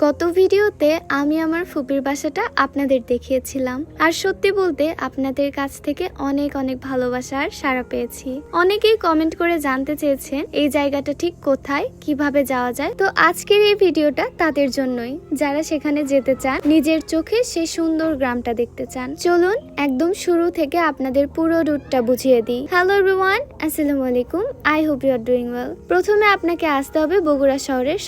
গত ভিডিওতে আমি আমার ফুপির বাসাটা আপনাদের দেখিয়েছিলাম আর সত্যি বলতে আপনাদের কাছ থেকে অনেক অনেক ভালোবাসার সাড়া পেয়েছি। অনেকেই কমেন্ট করে জানতে চেয়েছেন এই জায়গাটা ঠিক কোথায়, কিভাবে যাওয়া যায়। তো আজকের এই ভিডিওটা তাদের জন্যই, যারা সেখানে যেতে চান, নিজের চোখে সেই সুন্দর গ্রামটা দেখতে চান। চলুন একদম শুরু থেকে আপনাদের পুরো রুটটা বুঝিয়ে দিই। হ্যালো এভরিওয়ান, আসসালামু আলাইকুম। I hope you are doing well. প্রথমে আপনাকে আসতে হবে বগুড়া শহরের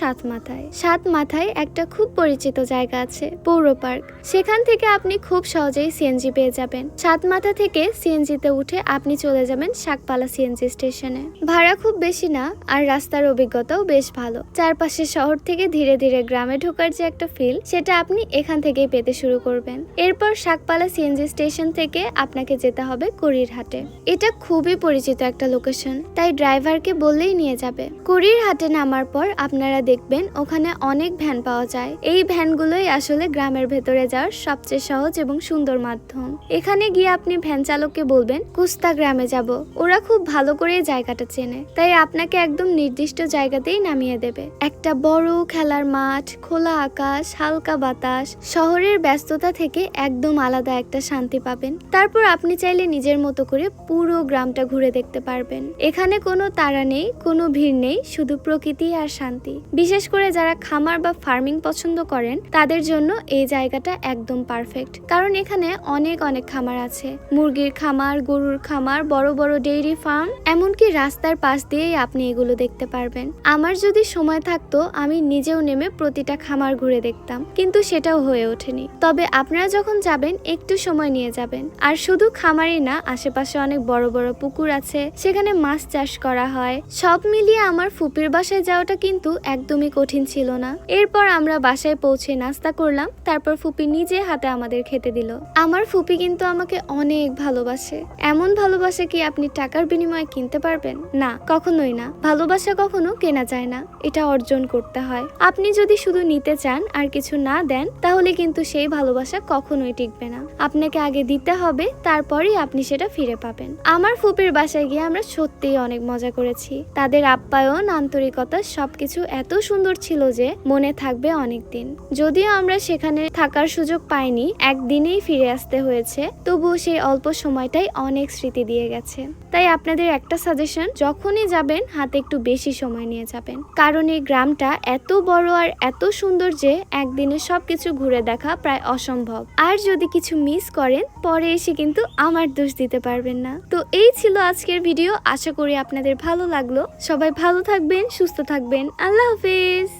সাতমাথায় একটা খুব পরিচিত জায়গা আছে, পৌর পার্ক। সেখান থেকে আপনি খুব সহজেই সিএনজি পেয়ে যাবেন। সাতমাথা থেকে সিএনজিতে উঠে আপনি চলে যাবেন শাকপালা সিএনজি স্টেশনে। ভাড়া খুব বেশি না, আর রাস্তার অভিজ্ঞতাও বেশ ভালো। চারপাশে শহর থেকে ধীরে ধীরে গ্রামে ঢোকার যে একটা ফিল, সেটা আপনি এখান থেকেই পেতে শুরু করবেন। এরপর শাকপালা সিএনজি স্টেশন থেকে আপনাকে যেতে হবে কুড়িরহাটে। এটা খুবই পরিচিত একটা লোকেশন, তাই ড্রাইভারকে বললেই নিয়ে যাবে। কুড়িরহাটে নামার পর আপনারা দেখবেন ওখানে অনেক ভ্যান পাওয়া যায়। এই ভ্যানগুলোই আসলে গ্রামের ভেতরে যাওয়ার সবচেয়ে সহজ এবং সুন্দর মাধ্যম। এখানে গিয়ে আপনি ভ্যান চালককে বলবেন কুস্তা গ্রামে যাব। ওরা খুব ভালো করে জায়গাটা চেনে, তাই আপনাকে একদম নির্দিষ্ট জায়গাতেই নামিয়ে দেবে। একটা বড় খেলার মাঠ, খোলা আকাশ, হালকা বাতাস, শহরের ব্যস্ততা থেকে একদম আলাদা একটা শান্তি পাবেন। তারপর আপনি চাইলে নিজের মতো করে পুরো গ্রামটা ঘুরে দেখতে পারবেন। এখানে কোনো তাড়া নেই, কোনো ভিড় নেই, শুধু প্রকৃতি আর শান্তি। বিশেষ করে যারা খামার বা ফার্মিং পছন্দ করেন তাদের জন্য এই জায়গাটা একদম পারফেক্ট, কারণ এখানে অনেক অনেক খামার আছে। মুরগির খামার, গরুর খামার, বড় বড় ডেইরি ফার্ম, এমনকি রাস্তার পাশ দিয়েই আপনি এগুলো দেখতে পারবেন। আমার যদি সময় থাকতো আমি নিজেও নেমে প্রতিটা খামার ঘুরে দেখতাম, কিন্তু সেটাও হয়ে ওঠেনি। তবে আপনারা যখন যাবেন একটু সময় নিয়ে যাবেন। আর শুধু খামারই না, আশেপাশে অনেক বড় বড় পুকুর আছে, সেখানে মাছ চাষ করা হয়। সব মিলিয়ে আমার ফুপির বাসায় যাওয়াটা কিন্তু একদমই কঠিন ছিল না। এরপর আমরা বাসায় পৌঁছে নাস্তা করলাম, তারপর ফুপি নিজে হাতে আমাদের খেতে দিল। আমার ফুপি কিন্তু আমাকে অনেক ভালোবাসে। এমন ভালোবাসে কি আপনি টাকার বিনিময়ে কিনতে পারবেন? না, কখনোই না। ভালোবাসা কখনো কেনা যায় না, এটা অর্জন করতে হয়। আপনি যদি শুধু নিতে চান আর কিছু না দেন, তাহলে কিন্তু সেই ভালোবাসা কখনোই টিকবে না। আপনাকে আগে দিতে হবে, তারপরই আপনি সেটা ফিরে পাবেন। আমার ফুপির বাসায় গিয়ে আমরা সত্যিই অনেক মজা করেছি। তাদের আপ্যায়ন, আন্তরিকতা সবকিছু এত সুন্দর ছিল যে মনে থাকবে অনেক দিন। যদিও আমরা সেখানে থাকার সুযোগ পাইনি, একদিনেই ফিরে আসতে হয়েছে, তবুও সেই অল্প সময়টাই অনেক স্মৃতি দিয়ে গেছে। তাই আপনাদের একটা সাজেশন, যখনই যাবেন হাতে একটু বেশি সময় নিয়ে যাবেন, কারণ এই গ্রামটা এত বড় আর এত সুন্দর যে একদিনে সবকিছু ঘুরে দেখা প্রায় অসম্ভব। আর যদি কিছু মিস করেন, পরে এসে কিন্তু আমার দোষ দিতে পারবেন না। তো এই ছিল আজকের ভিডিও, আশা করি আপনাদের ভালো লাগলো। সবাই ভালো থাকবেন, সুস্থ থাকবেন। আল্লাহ হাফেজ।